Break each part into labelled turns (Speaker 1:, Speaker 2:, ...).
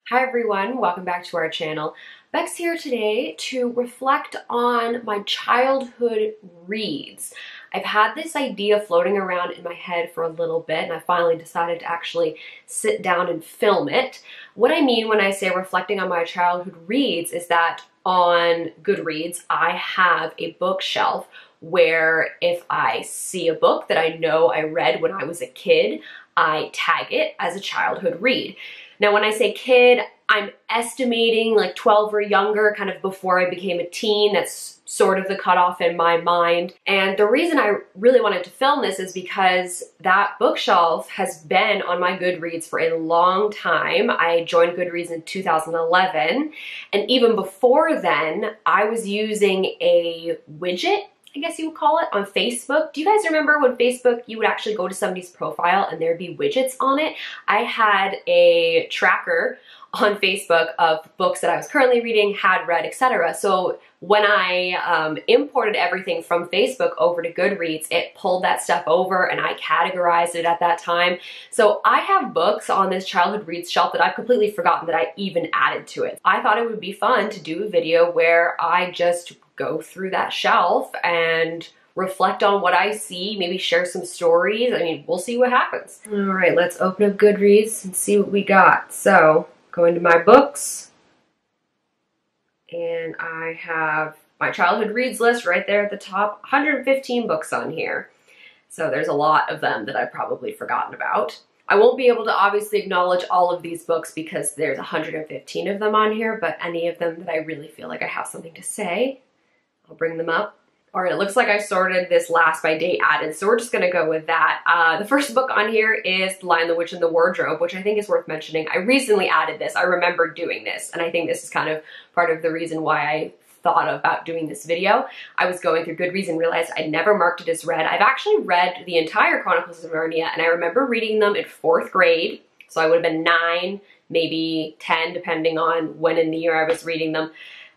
Speaker 1: Hi everyone, welcome back to our channel. Bex here today to reflect on my childhood reads. I've had this idea floating around in my head for a little bit and I finally decided to actually sit down and film it. What I mean when I say reflecting on my childhood reads is that on Goodreads I have a bookshelf where if I see a book that I know I read when I was a kid, I tag it as a childhood read. Now, when I say kid, I'm estimating like 12 or younger, kind of before I became a teen. That's sort of the cutoff in my mind. And the reason I really wanted to film this is because that bookshelf has been on my Goodreads for a long time. I joined Goodreads in 2011. And even before then, I was using a widget, I guess you would call it, on Facebook. Do you guys remember when Facebook, you would actually go to somebody's profile and there'd be widgets on it? I had a tracker on Facebook of books that I was currently reading, had read, etc. So when I imported everything from Facebook over to Goodreads, it pulled that stuff over and I categorized it at that time. So I have books on this childhood reads shelf that I've completely forgotten that I even added to it. I thought it would be fun to do a video where I just go through that shelf and reflect on what I see, maybe share some stories. I mean, we'll see what happens. All right, let's open up Goodreads and see what we got. So, go into my books, and I have my childhood reads list right there at the top. 115 books on here. So there's a lot of them that I've probably forgotten about. I won't be able to obviously acknowledge all of these books because there's 115 of them on here, but any of them that I really feel like I have something to say, I'll bring them up. All right, it looks like I sorted this last by date added, so we're just gonna go with that. The first book on here is The Lion, the Witch, and the Wardrobe, which I think is worth mentioning. I recently added this. I remember doing this, and I think this is kind of part of the reason why I thought about doing this video. I was going through Goodreads and realized I'd never marked it as read. I've actually read the entire Chronicles of Narnia, and I remember reading them in 4th grade, so I would have been 9, maybe 10, depending on when in the year I was reading them.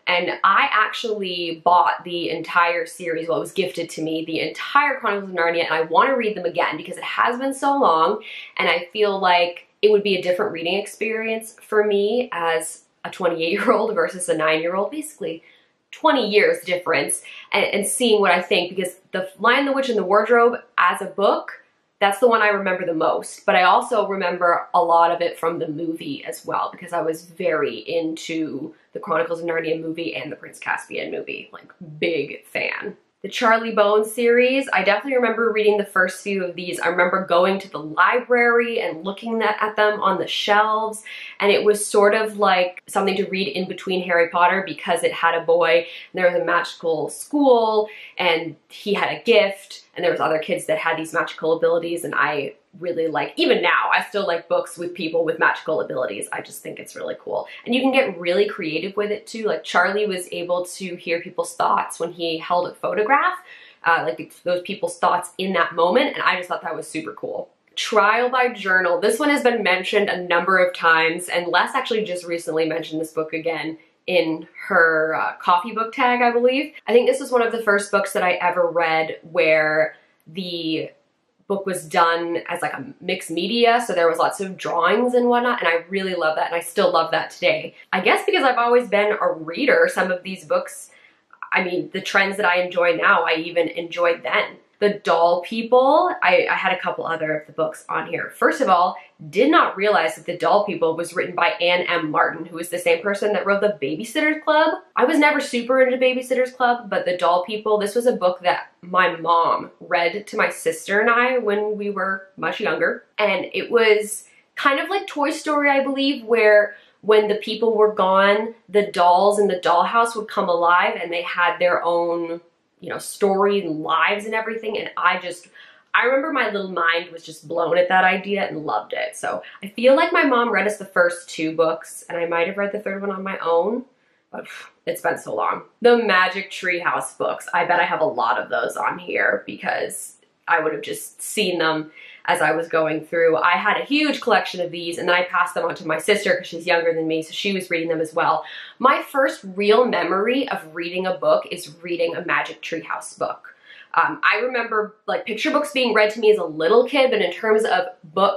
Speaker 1: And I actually bought the entire series, well, it was gifted to me, the entire Chronicles of Narnia, and I want to read them again because it has been so long, and I feel like it would be a different reading experience for me as a 28-year-old versus a 9-year-old, basically 20 years difference, and seeing what I think, because The Lion, the Witch, and the Wardrobe as a book, that's the one I remember the most, but I also remember a lot of it from the movie as well, because I was very into the Chronicles of Narnia movie and the Prince Caspian movie, like big fan. The Charlie Bones series, I definitely remember reading the first few of these. I remember going to the library and looking at them on the shelves, and it was sort of like something to read in between Harry Potter because it had a boy, and there was a magical school, and he had a gift, and there was other kids that had these magical abilities, and I really like, even now, I still like books with people with magical abilities. I just think it's really cool. And you can get really creative with it too. Like Charlie was able to hear people's thoughts when he held a photograph, like those people's thoughts in that moment, and I just thought that was super cool. Trial by Journal. This one has been mentioned a number of times, and Les actually just recently mentioned this book again in her coffee book tag, I believe. I think this was one of the first books that I ever read where the book was done as like a mixed media, so there was lots of drawings and whatnot, and I really love that, and I still love that today. I guess because I've always been a reader, some of these books, I mean, the trends that I enjoy now, I even enjoyed then. The Doll People, I had a couple other of the books on here. First of all, did not realize that The Doll People was written by Anne M. Martin, who is the same person that wrote The Babysitter's Club. I was never super into Babysitter's Club, but The Doll People, this was a book that my mom read to my sister and I when we were much younger. And it was kind of like Toy Story, I believe, where when the people were gone, the dolls in the dollhouse would come alive and they had their own, you know, story and lives and everything, and I remember my little mind was just blown at that idea and loved it. So I feel like my mom read us the first 2 books, and I might have read the 3rd one on my own, but it's been so long. The Magic Tree House books, I bet I have a lot of those on here because I would have just seen them as I was going through. I had a huge collection of these, and then I passed them on to my sister because she's younger than me, so she was reading them as well. My first real memory of reading a book is reading a Magic Tree House book. I remember like picture books being read to me as a little kid, but in terms of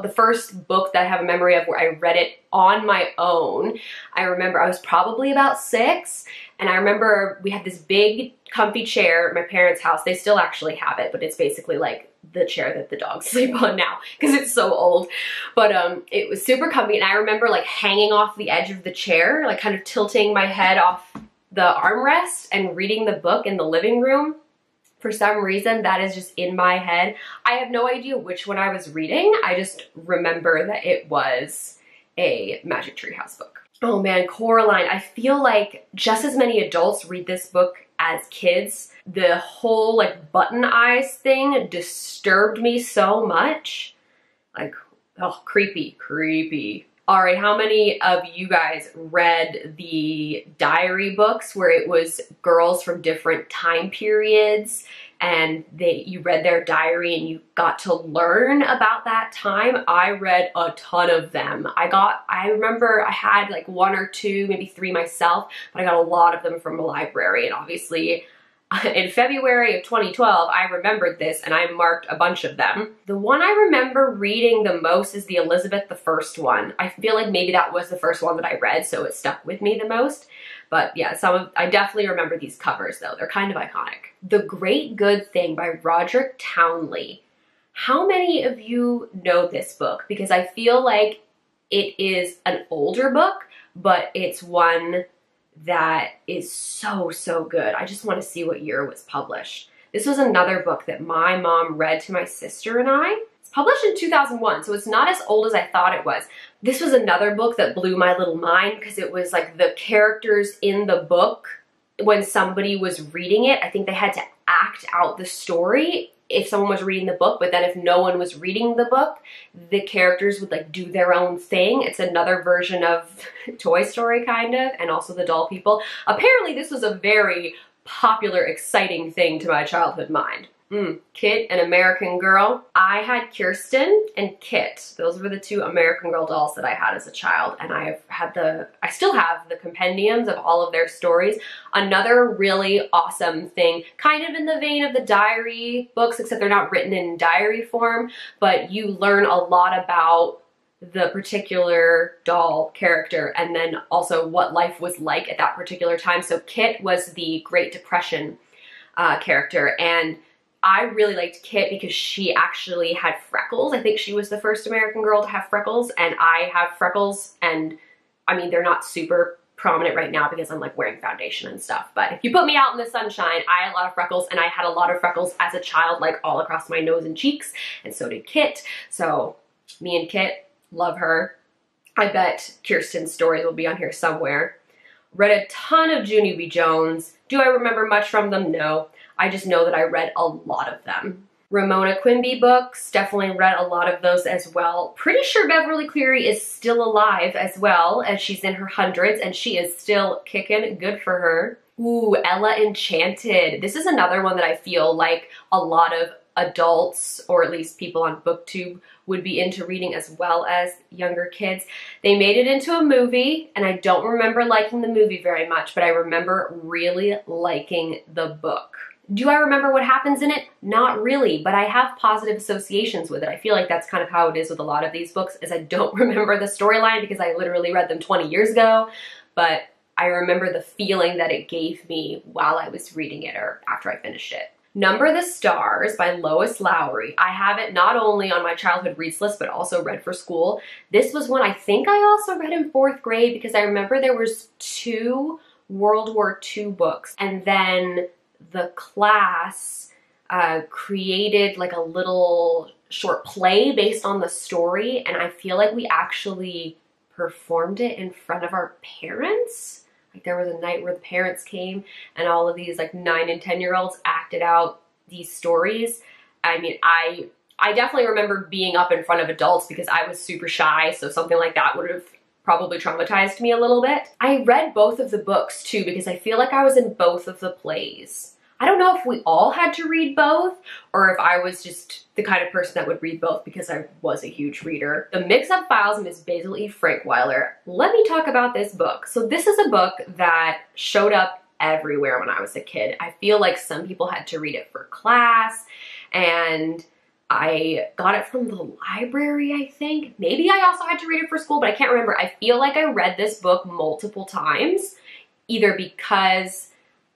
Speaker 1: the first book that I have a memory of where I read it on my own, I remember I was probably about 6, and I remember we had this big comfy chair at my parents' house. They still actually have it, but it's basically like the chair that the dogs sleep on now because it's so old. But it was super comfy, and I remember like hanging off the edge of the chair, like kind of tilting my head off the armrest and reading the book in the living room. For some reason, that is just in my head. I have no idea which one I was reading. I just remember that it was a Magic Tree House book. Oh man, Coraline. I feel like just as many adults read this book as kids. The whole like button eyes thing disturbed me so much. Like, oh, creepy, creepy. All right, how many of you guys read the diary books where it was girls from different time periods and you read their diary and you got to learn about that time? I read a ton of them. I remember I had like 1 or 2, maybe 3 myself, but I got a lot of them from the library, and obviously in February of 2012, I remembered this and I marked a bunch of them. The one I remember reading the most is the Elizabeth I one. I feel like maybe that was the first one that I read, so it stuck with me the most. But yeah, I definitely remember these covers though. They're kind of iconic. The Great Good Thing by Roderick Townley. How many of you know this book? Because I feel like it is an older book, but it's one that is so, so good. I just want to see what year it was published. This was another book that my mom read to my sister and I. It's published in 2001, so it's not as old as I thought it was. This was another book that blew my little mind because it was like the characters in the book, when somebody was reading it, I think they had to act out the story if someone was reading the book, but then if no one was reading the book, the characters would like do their own thing. It's another version of Toy Story kind of, and also the Doll People. Apparently this was a very popular, exciting thing to my childhood mind. Kit, an American Girl. I had Kirsten and Kit. Those were the 2 American Girl dolls that I had as a child, and I still have the compendiums of all of their stories. Another really awesome thing, kind of in the vein of the diary books, except they're not written in diary form, but you learn a lot about the particular doll character and then also what life was like at that particular time. So Kit was the Great Depression character, and I really liked Kit because she actually had freckles. I think she was the first American girl to have freckles, and I have freckles, and I mean, they're not super prominent right now because I'm like wearing foundation and stuff, but if you put me out in the sunshine, I had a lot of freckles, and I had a lot of freckles as a child, like all across my nose and cheeks, and so did Kit. So me and Kit, love her. I bet Kirsten's stories will be on here somewhere. Read a ton of Junie B. Jones. Do I remember much from them? No. I just know that I read a lot of them. Ramona Quimby books, definitely read a lot of those as well. Pretty sure Beverly Cleary is still alive as well, as she's in her hundreds and she is still kicking. Good for her. Ooh, Ella Enchanted. This is another one that I feel like a lot of adults, or at least people on BookTube, would be into reading as well as younger kids. They made it into a movie, and I don't remember liking the movie very much, but I remember really liking the book. Do I remember what happens in it? Not really, but I have positive associations with it. I feel like that's kind of how it is with a lot of these books, is I don't remember the storyline because I literally read them 20 years ago, but I remember the feeling that it gave me while I was reading it or after I finished it. Number the Stars by Lois Lowry. I have it not only on my childhood reads list, but also read for school. This was one I think I also read in 4th grade because I remember there was 2 World War II books, and then the class created like a little short play based on the story, and I feel like we actually performed it in front of our parents. Like there was a night where the parents came and all of these like 9 and 10-year-olds acted out these stories. I mean, I definitely remember being up in front of adults because I was super shy, so something like that would have probably traumatized me a little bit. I read both of the books too because I feel like I was in both of the plays. I don't know if we all had to read both or if I was just the kind of person that would read both because I was a huge reader. The Mix-Up Files of Miss Basil E. Frankweiler. Let me talk about this book. So this is a book that showed up everywhere when I was a kid. I feel like some people had to read it for class, and I got it from the library, I think. Maybe I also had to read it for school, but I can't remember. I feel like I read this book multiple times, either because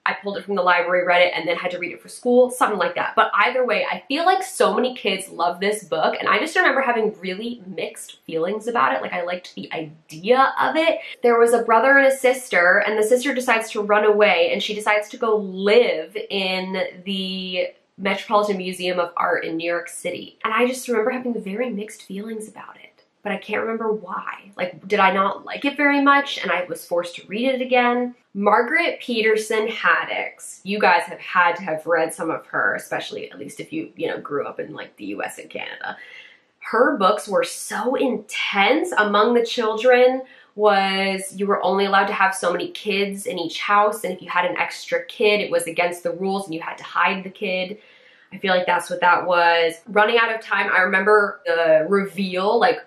Speaker 1: I pulled it from the library, read it, and then had to read it for school, something like that. But either way, I feel like so many kids love this book, and I just remember having really mixed feelings about it. Like, I liked the idea of it. There was a brother and a sister, and the sister decides to run away, and she decides to go live in the Metropolitan Museum of Art in New York City. And I just remember having very mixed feelings about it, but I can't remember why. Like, did I not like it very much and I was forced to read it again? Margaret Peterson Haddix. You guys have had to have read some of her, especially at least if you grew up in like the US and Canada. Her books were so intense. Among the children was you were only allowed to have so many kids in each house, and if you had an extra kid, it was against the rules and you had to hide the kid. I feel like that's what that was. Running out of time, I remember the reveal like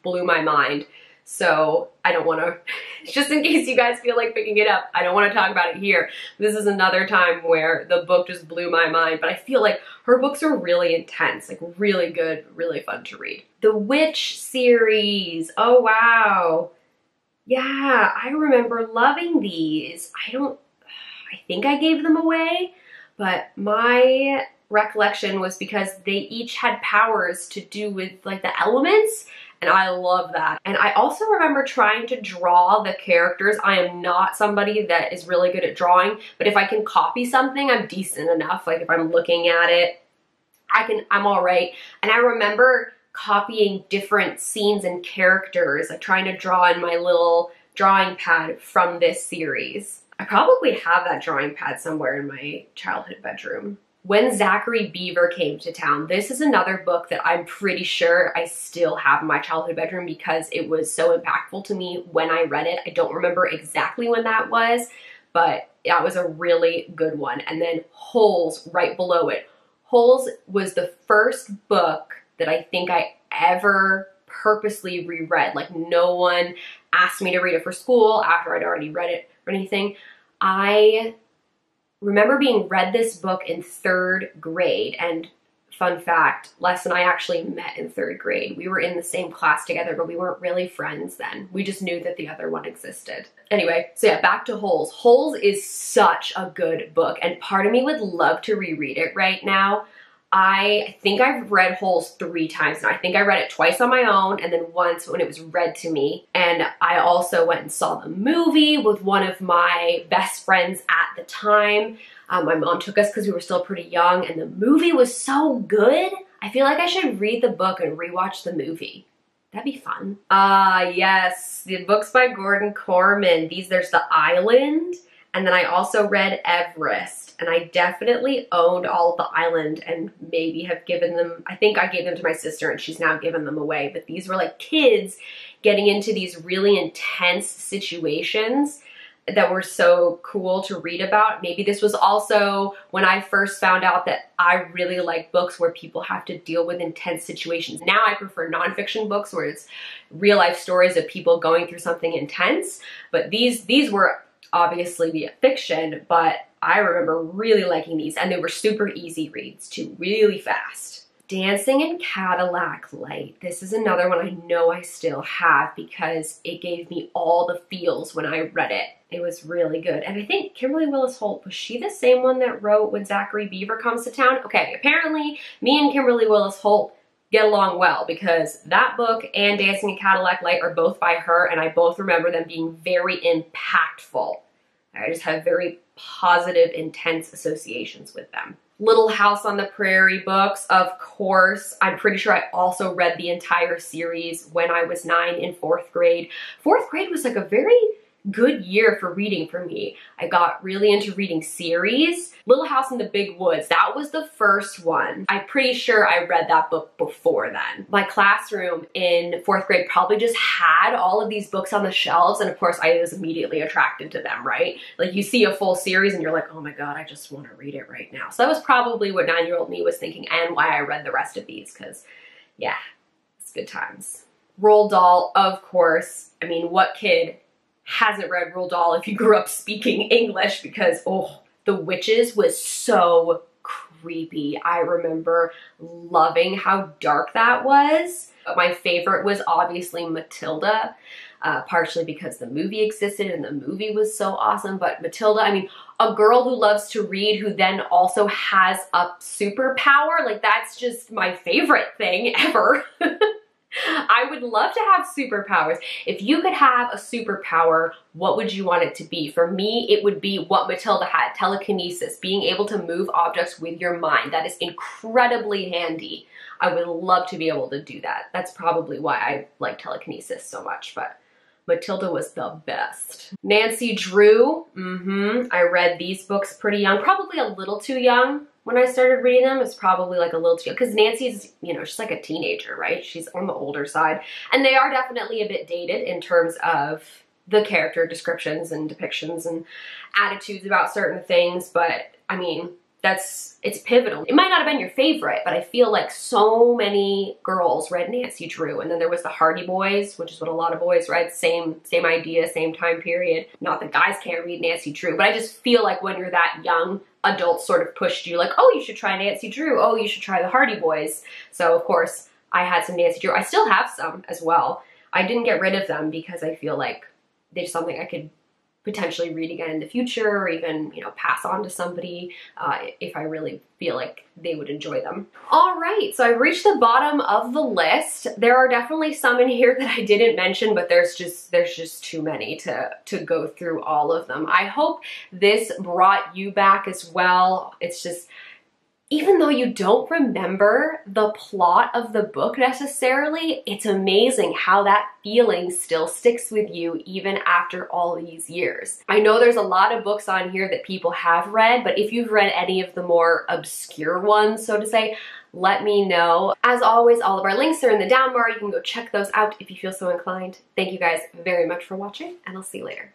Speaker 1: blew my mind. So I don't want to, just in case you guys feel like picking it up, I don't want to talk about it here. This is another time where the book just blew my mind, but I feel like her books are really intense, like really good, really fun to read. The Witch series, oh wow. Yeah, I remember loving these. I think I gave them away, but my recollection was because they each had powers to do with like the elements, and I love that. And I also remember trying to draw the characters. I am not somebody that is really good at drawing, but if I can copy something, I'm decent enough. Like if I'm looking at it, I'm all right. And I remember copying different scenes and characters, like trying to draw in my little drawing pad from this series. I probably have that drawing pad somewhere in my childhood bedroom. When Zachary Beaver Came to Town. This is another book that I'm pretty sure I still have in my childhood bedroom because it was so impactful to me when I read it. I don't remember exactly when that was, but that was a really good one. And then Holes right below it. Holes was the first book that I think I ever purposely reread. Like, no one asked me to read it for school after I'd already read it or anything. I remember being read this book in 3rd grade, and fun fact, Les and I actually met in 3rd grade. We were in the same class together, but we weren't really friends then. We just knew that the other one existed. Anyway, so yeah, back to Holes. Holes is such a good book, and part of me would love to reread it right now. I think I've read Holes 3 times now. I think I read it twice on my own and then once when it was read to me. And I also went and saw the movie with one of my best friends at the time. My mom took us because we were still pretty young, and the movie was so good. I feel like I should read the book and rewatch the movie. That'd be fun. Yes, the books by Gordon Corman. There's The Island, and then I also read Everest. And I definitely owned all of The Island and maybe have given them, I think I gave them to my sister and she's now given them away. But these were like kids getting into these really intense situations that were so cool to read about. Maybe this was also when I first found out that I really like books where people have to deal with intense situations. Now I prefer nonfiction books where it's real life stories of people going through something intense. But these were obviously via fiction, but I remember really liking these, and they were super easy reads too, really fast. Dancing in Cadillac Light. This is another one I know I still have because it gave me all the feels when I read it. It was really good. And I think Kimberly Willis Holt, was she the same one that wrote When Zachary Beaver Comes to Town? Okay, apparently me and Kimberly Willis Holt get along well because that book and Dancing in Cadillac Light are both by her, and I both remember them being very impactful. I just have very positive, intense associations with them. Little House on the Prairie books, of course. I'm pretty sure I also read the entire series when I was 9 in 4th grade. 4th grade was like a very good year for reading for me. I got really into reading series. Little House in the Big Woods, that was the first one. I'm pretty sure I read that book before then. My classroom in 4th grade probably just had all of these books on the shelves, and of course I was immediately attracted to them, right? Like you see a full series and you're like, oh my god, I just want to read it right now. So that was probably what 9-year-old me was thinking, and why I read the rest of these, because yeah, it's good times. Roald Dahl, of course. I mean, what kid hasn't read Roald Dahl if you grew up speaking English, because, oh, The Witches was so creepy. I remember loving how dark that was. My favorite was obviously Matilda, partially because the movie existed and the movie was so awesome. But Matilda, I mean, a girl who loves to read who then also has a superpower, like that's just my favorite thing ever. I would love to have superpowers. If you could have a superpower, what would you want it to be? For me, it would be what Matilda had, telekinesis, being able to move objects with your mind. That is incredibly handy. I would love to be able to do that. That's probably why I like telekinesis so much, but Matilda was the best. Nancy Drew, I read these books pretty young, probably a little too young. When I started reading them, it's probably like a little too, because Nancy's, you know, she's like a teenager, right? She's on the older side. And they are definitely a bit dated in terms of the character descriptions and depictions and attitudes about certain things. But I mean, it's pivotal. It might not have been your favorite, but I feel like so many girls read Nancy Drew. And then there was the Hardy Boys, which is what a lot of boys read. Same idea, same time period. Not that guys can't read Nancy Drew, but I just feel like when you're that young, adults sort of pushed you like, oh, you should try Nancy Drew. Oh, you should try the Hardy Boys. So of course I had some Nancy Drew. I still have some as well. I didn't get rid of them because I feel like there's something I could potentially read again in the future, or even, you know, pass on to somebody if I really feel like they would enjoy them. All right, so I've reached the bottom of the list. There are definitely some in here that I didn't mention, but there's just too many to go through all of them. I hope this brought you back as well. It's just, even though you don't remember the plot of the book necessarily, it's amazing how that feeling still sticks with you even after all these years. I know there's a lot of books on here that people have read, but if you've read any of the more obscure ones, so to say, let me know. As always, all of our links are in the down bar. You can go check those out if you feel so inclined. Thank you guys very much for watching, and I'll see you later.